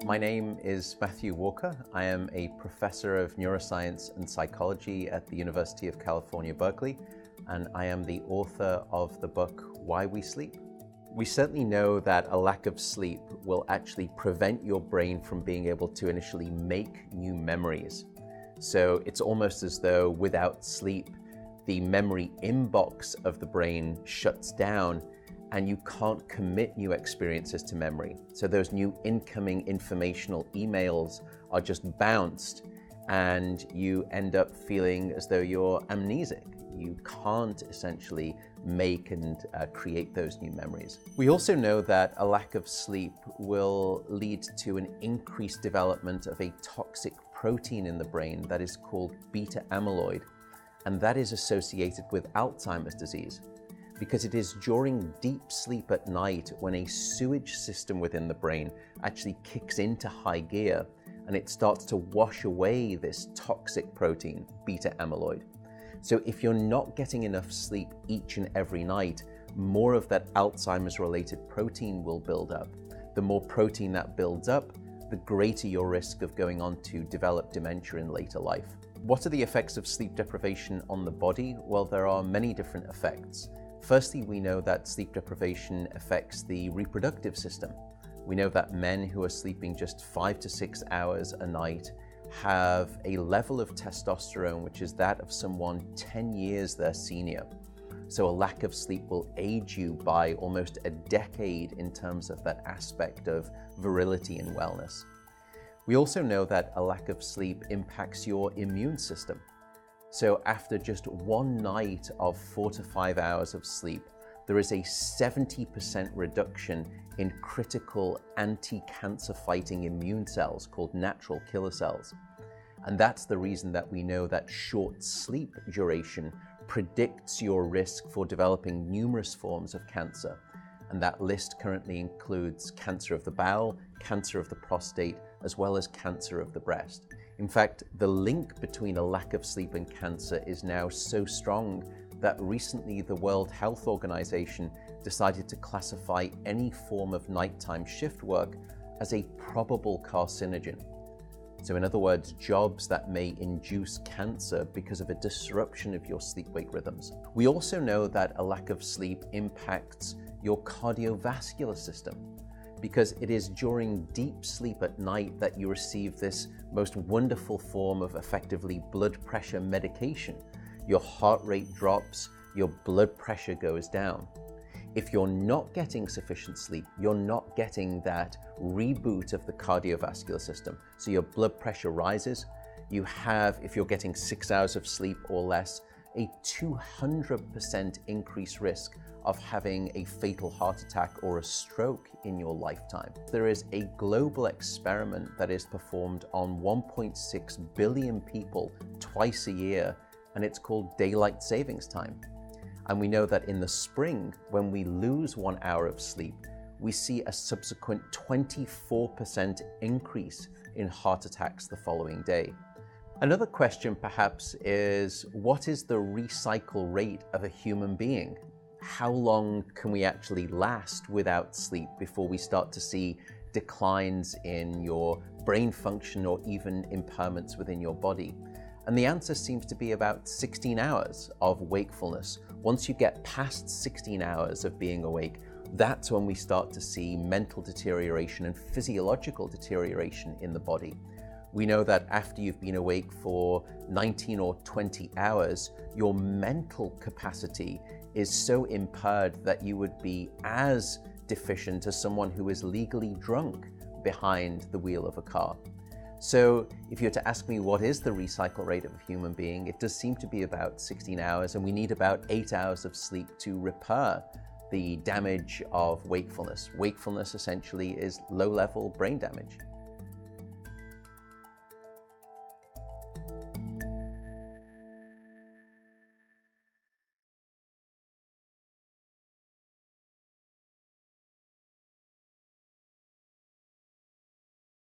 My name is Matthew Walker. I am a professor of neuroscience and psychology at the University of California, Berkeley, and I am the author of the book, Why We Sleep. We certainly know that a lack of sleep will actually prevent your brain from being able to initially make new memories. So it's almost as though without sleep, the memory inbox of the brain shuts down and you can't commit new experiences to memory. So those new incoming informational emails are just bounced and you end up feeling as though you're amnesic. You can't essentially make and create those new memories. We also know that a lack of sleep will lead to an increased development of a toxic protein in the brain that is called beta amyloid, and that is associated with Alzheimer's disease, because it is during deep sleep at night when a sewage system within the brain actually kicks into high gear and it starts to wash away this toxic protein, beta amyloid. So if you're not getting enough sleep each and every night, more of that Alzheimer's related protein will build up. The more protein that builds up, the greater your risk of going on to develop dementia in later life. What are the effects of sleep deprivation on the body? Well, there are many different effects. Firstly, we know that sleep deprivation affects the reproductive system. We know that men who are sleeping just 5 to 6 hours a night have a level of testosterone which is that of someone 10 years their senior. So a lack of sleep will age you by almost a decade in terms of that aspect of virility and wellness. We also know that a lack of sleep impacts your immune system. So after just one night of 4 to 5 hours of sleep, there is a 70% reduction in critical anti-cancer fighting immune cells called natural killer cells. And that's the reason that we know that short sleep duration predicts your risk for developing numerous forms of cancer. And that list currently includes cancer of the bowel, cancer of the prostate, as well as cancer of the breast. In fact, the link between a lack of sleep and cancer is now so strong that recently the World Health Organization decided to classify any form of nighttime shift work as a probable carcinogen. So in other words, jobs that may induce cancer because of a disruption of your sleep-wake rhythms. We also know that a lack of sleep impacts your cardiovascular system, because it is during deep sleep at night that you receive this most wonderful form of effectively blood pressure medication. Your heart rate drops, your blood pressure goes down. If you're not getting sufficient sleep, you're not getting that reboot of the cardiovascular system. So your blood pressure rises. You have, if you're getting 6 hours of sleep or less, a 200% increased risk of having a fatal heart attack or a stroke in your lifetime. There is a global experiment that is performed on 1.6 billion people twice a year, and it's called daylight savings time. And we know that in the spring, when we lose 1 hour of sleep, we see a subsequent 24% increase in heart attacks the following day. Another question perhaps is, what is the recycle rate of a human being? How long can we actually last without sleep before we start to see declines in your brain function or even impairments within your body? And the answer seems to be about 16 hours of wakefulness. Once you get past 16 hours of being awake, that's when we start to see mental deterioration and physiological deterioration in the body. We know that after you've been awake for 19 or 20 hours, your mental capacity is so impaired that you would be as deficient as someone who is legally drunk behind the wheel of a car. So if you were to ask me what is the recycle rate of a human being, it does seem to be about 16 hours, and we need about 8 hours of sleep to repair the damage of wakefulness. Wakefulness essentially is low-level brain damage.